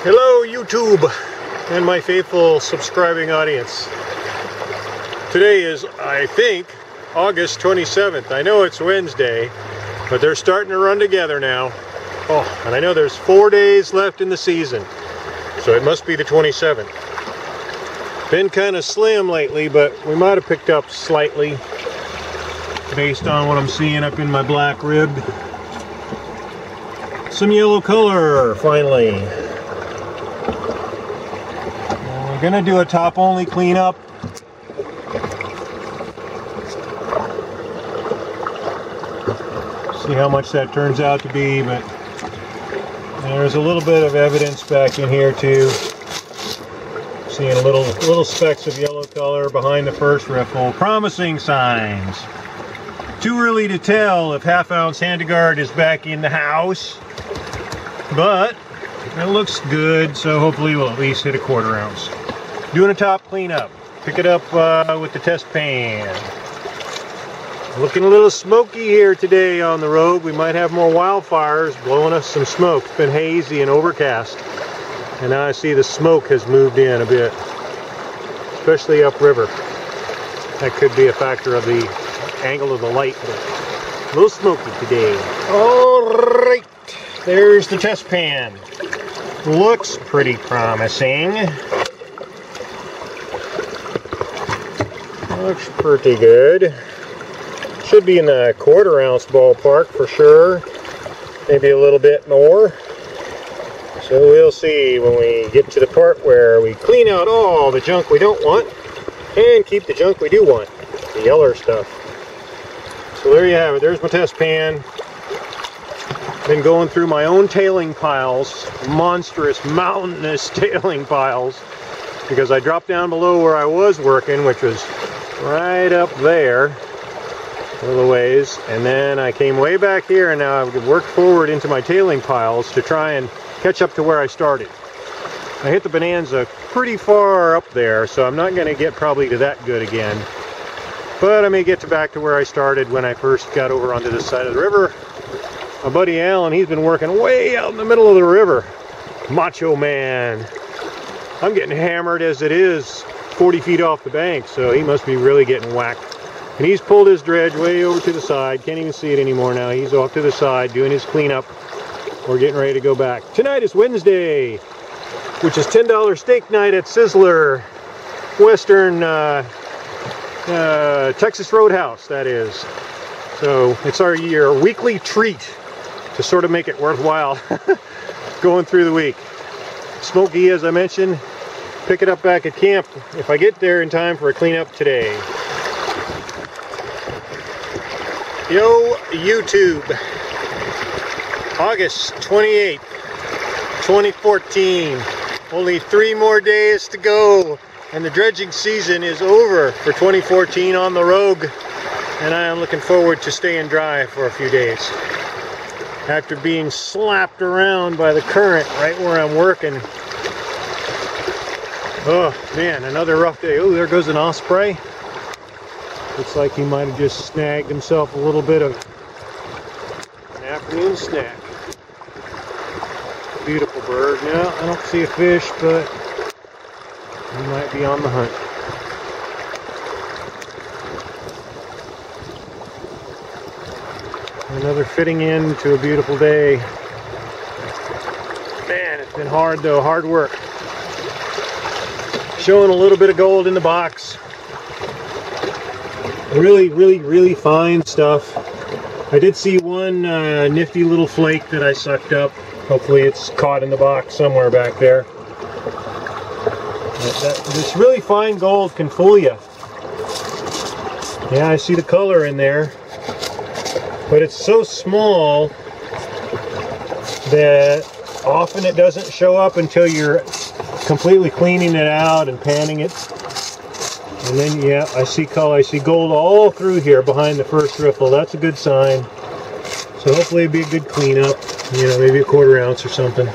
Hello YouTube and my faithful subscribing audience. Today is, I think, August 27th. I know it's Wednesday, but they're starting to run together now. Oh, and I know there's 4 days left in the season, so it must be the 27th. Been kind of slim lately, but we might have picked up slightly based on what I'm seeing up in my black rib. Some yellow color, finally. We're gonna do a top only cleanup. See how much that turns out to be, but there's a little bit of evidence back in here too. Seeing little specks of yellow color behind the first riffle. Promising signs. Too early to tell if half-ounce Handiguard is back in the house, but it looks good, so hopefully we'll at least hit a 1/4 ounce. Doing a top cleanup. Pick it up with the test pan. Looking a little smoky here today on the road. We might have more wildfires blowing us some smoke. It's been hazy and overcast, and now I see the smoke has moved in a bit, especially upriver. That could be a factor of the angle of the light, but a little smoky today. Alright, there's the test pan. Looks pretty promising. Looks pretty good. Should be in the 1/4 ounce ballpark for sure. Maybe a little bit more. So we'll see when we get to the part where we clean out all the junk we don't want and keep the junk we do want, the yeller stuff. So there you have it. There's my test pan. Been going through my own tailing piles, monstrous, mountainous tailing piles, because I dropped down below where I was working, which was right up there a little ways, and then I came way back here, and now I've worked forward into my tailing piles to try and catch up to where I started. I hit the bonanza pretty far up there, so I'm not going to get probably to that good again, but I may get back to where I started when I first got over onto this side of the river. My buddy Alan, he's been working way out in the middle of the river. Macho man. I'm getting hammered as it is 40 feet off the bank, so he must be really getting whacked. And he's pulled his dredge way over to the side. Can't even see it anymore now. He's off to the side doing his cleanup. We're getting ready to go back. Tonight is Wednesday, which is $10 steak night at Sizzler, Western Texas Roadhouse, that is. So it's our weekly treat to sort of make it worthwhile going through the week. Smoky, as I mentioned. Pick it up back at camp if I get there in time for a cleanup today. Yo, YouTube. August 28th, 2014. Only 3 more days to go, and the dredging season is over for 2014 on the Rogue, and I am looking forward to staying dry for a few days. After being slapped around by the current right where I'm working. Oh man, another rough day. Oh, there goes an osprey. Looks like he might have just snagged himself a little bit of an afternoon snack. Beautiful bird. Now, I don't see a fish, but he might be on the hunt. Another fitting in to a beautiful day. Man, it's been hard though, hard work. Showing a little bit of gold in the box. Really fine stuff. I did see one nifty little flake that I sucked up. Hopefully it's caught in the box somewhere back there. This really fine gold can fool you. Yeah, I see the color in there. But it's so small that often it doesn't show up until you're completely cleaning it out and panning it. And then, yeah, I see color. I see gold all through here behind the first riffle. That's a good sign. So hopefully it'll be a good cleanup. You know, maybe a 1/4 ounce or something.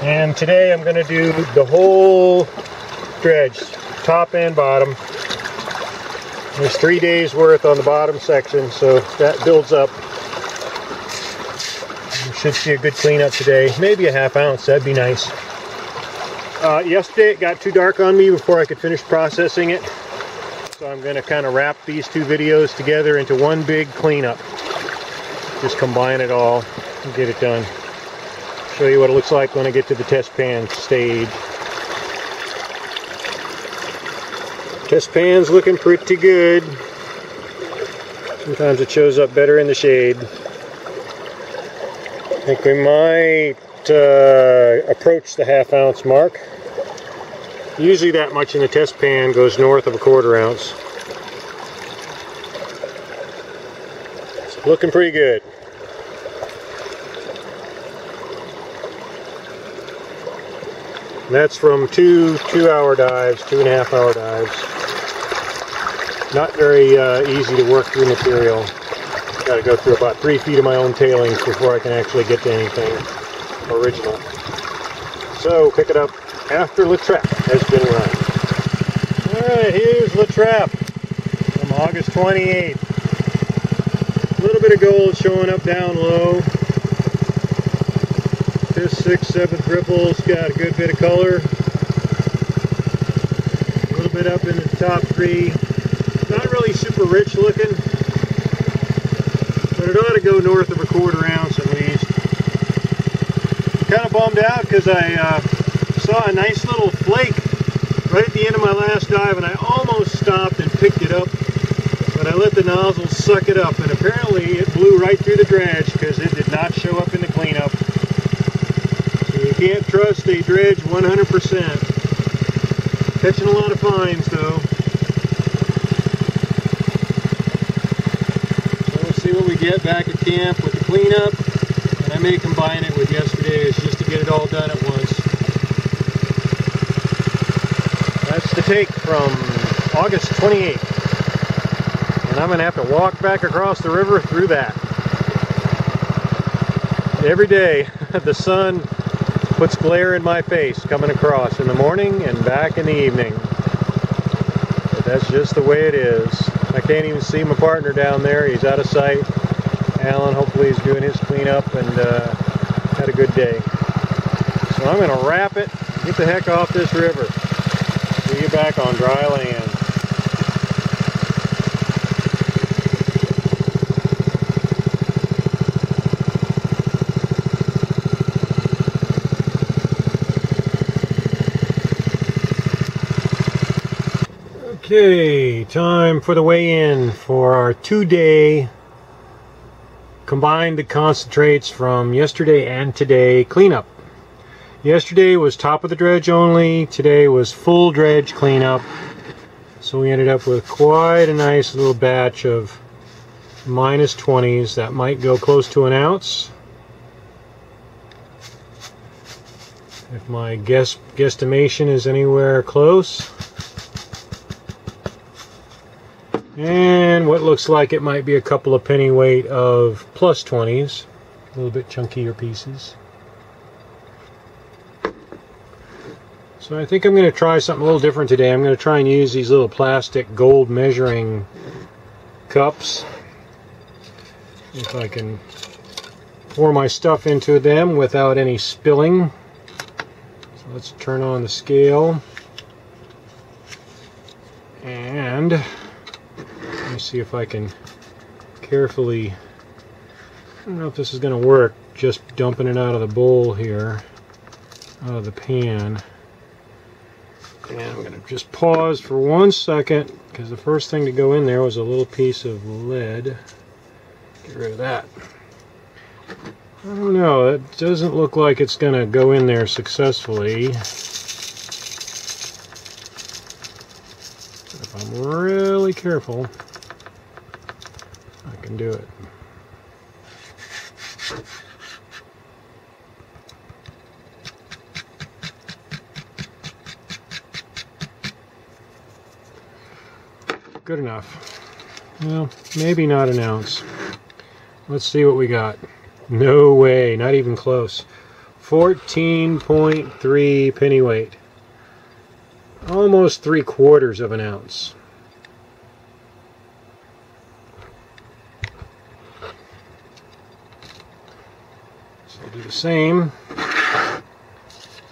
And today I'm going to do the whole dredge, top and bottom. There's 3 days worth on the bottom section, so that builds up. should see a good cleanup today. Maybe a ½ ounce, that'd be nice. Yesterday it got too dark on me before I could finish processing it. So I'm going to kind of wrap these two videos together into one big cleanup. Just combine it all and get it done. Show you what it looks like when I get to the test pan stage. Test pan's looking pretty good. Sometimes it shows up better in the shade. I think we might approach the ½ ounce mark. Usually that much in the test pan goes north of a ¼ ounce. It's looking pretty good. And that's from two 2-hour dives, 2.5 hour dives. Not very easy to work through material. Got to go through about 3 feet of my own tailings before I can actually get to anything original. So pick it up after La Trappe has been run. Alright, here's La Trappe from August 28th. A little bit of gold showing up down low. 5th, 6th, 7th ripples got a good bit of color. A little bit up in the top 3. Not really super rich looking, but it ought to go north of a ¼ ounce at least. Kind of bummed out because I saw a nice little flake right at the end of my last dive, and I almost stopped and picked it up, but I let the nozzle suck it up, and apparently it blew right through the dredge because it did not show up in the cleanup. So you can't trust a dredge 100%. Catching a lot of fines though. See what we get back at camp with the cleanup, and I may combine it with yesterday's just to get it all done at once. That's the take from August 28th, and I'm going to have to walk back across the river through that. Every day the sun puts glare in my face coming across in the morning and back in the evening. But that's just the way it is. I can't even see my partner down there. He's out of sight. Alan, hopefully he's doing his cleanup and had a good day. So I'm going to wrap it, get the heck off this river. See you back on dry land. Okay, time for the weigh-in for our 2-day combined concentrates from yesterday and today cleanup. Yesterday was top of the dredge only, today was full dredge cleanup. So we ended up with quite a nice little batch of -20s that might go close to an ounce. If my guesstimation is anywhere close. And what looks like it might be a couple of pennyweight of +20s, a little bit chunkier pieces. So I think I'm going to try something a little different today. I'm going to try and use these little plastic gold measuring cups. If I can pour my stuff into them without any spilling. So let's turn on the scale. And let me see if I can carefully, I don't know if this is going to work, just dumping it out of the bowl here, out of the pan. And I'm going to just pause for 1 second, because the first thing to go in there was a little piece of lead. Get rid of that. I don't know, it doesn't look like it's going to go in there successfully. But if I'm really careful, I can do it. Good enough. Well, maybe not an ounce. Let's see what we got. No way, not even close. 14.3 pennyweight. Almost 3/4 of an ounce. So I'll do the same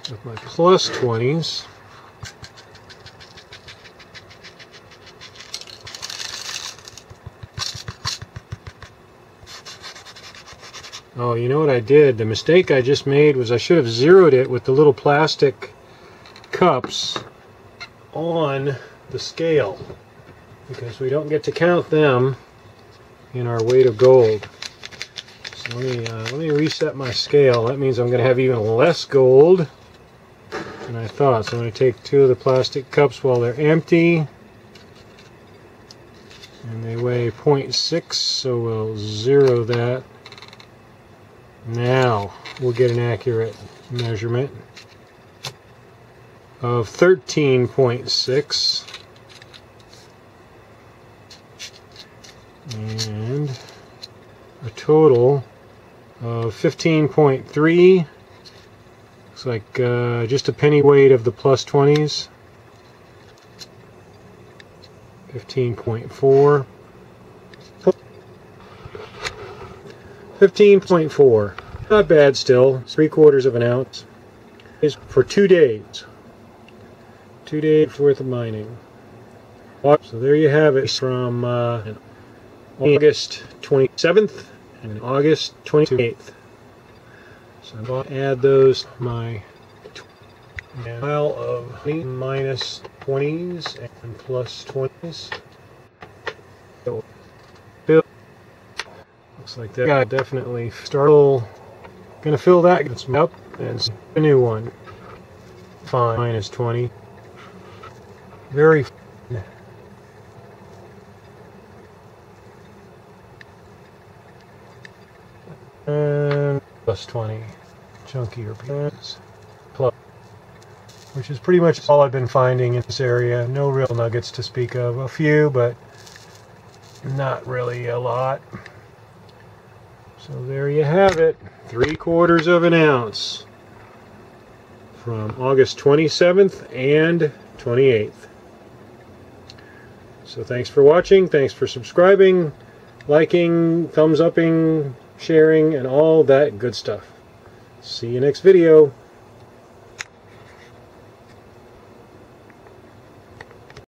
with my plus 20s. Oh, you know what I did? The mistake I just made was I should have zeroed it with the little plastic cups on the scale, because we don't get to count them in our weight of gold. So let me reset my scale. That means I'm going to have even less gold than I thought. So I'm going to take 2 of the plastic cups while they're empty, and they weigh 0.6, so we'll zero that. Now we'll get an accurate measurement of 13.6 and a total of 15.3. Looks like just a penny weight of the plus 20s. 15.4. 15.4. Not bad still. 3/4 of an ounce. Is for 2 days. 2 days worth of mining. So there you have it from August 27th and August 28th. So I'm going to add those to my pile of minus 20s and plus 20s. So, looks like that guy definitely started. Gonna fill that up and a new one. Fine, minus 20. Very fine. And plus 20. Chunkier pieces. Plus, which is pretty much all I've been finding in this area. No real nuggets to speak of. A few, but not really a lot. So there you have it, 3/4 of an ounce from August 27th and 28th. So thanks for watching, thanks for subscribing, liking, thumbs upping, sharing, and all that good stuff. See you next video.